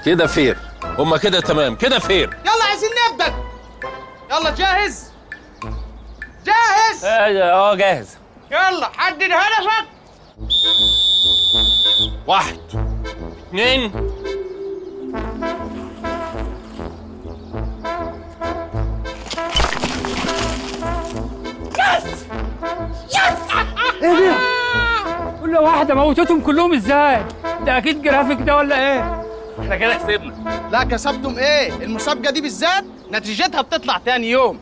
كده فير. هما كده تمام، كده فير. يلا عايزين نبدأ. يلا جاهز؟ جاهز؟ جاهز. يلا حدد هدفك. 1 2 ايه ده؟ كل واحدة موتتهم كلهم ازاي؟ ده اكيد جرافيك ده ولا ايه؟ احنا كده كسبنا. لا كسبتم ايه؟ المسابقة دي بالذات نتيجتها بتطلع تاني يوم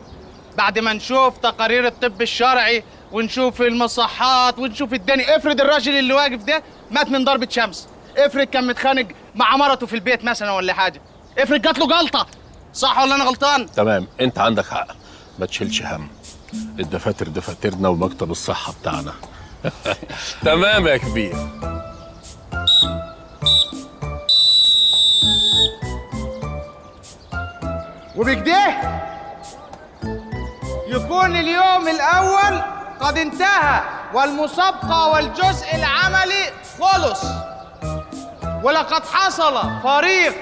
بعد ما نشوف تقارير الطب الشرعي ونشوف المصحات ونشوف الدنيا. افرض الراجل اللي واقف ده مات من ضربة شمس، افرض كان متخانق مع مرته في البيت مثلا ولا حاجة، افرض جات له جلطة. صح ولا انا غلطان؟ تمام، انت عندك حق. ما تشيلش هم، الدفاتر دفاترنا ومكتب الصحة بتاعنا. تمام يا كبير. وبكده يكون اليوم الأول قد انتهى والمسابقة والجزء العملي خلص. ولقد حصل فريق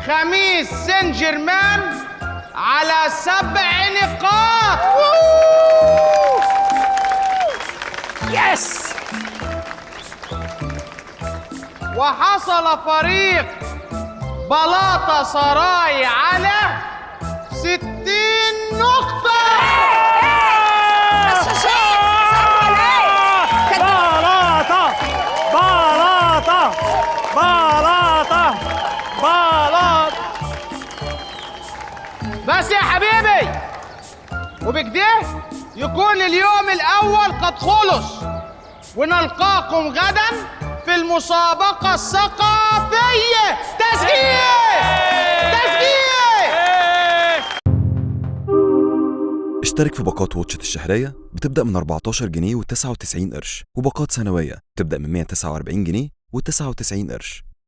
خميس سان جيرمان على 7 نقاط. يس. وحصل فريق بلاطة سراي على 60 نقطة. بلاطة بلاطة بلاطة بلاطة. بس يا حبيبي، وبكده يكون اليوم الأول قد خلص، ونلقاكم غدا في المسابقة الثقافية. تسجيل تسجيل. اشترك في باقات واتشت الشهرية بتبدأ من 14 جنيه و99 قرش، وباقات سنوية بتبدأ من 149 جنيه و99 قرش.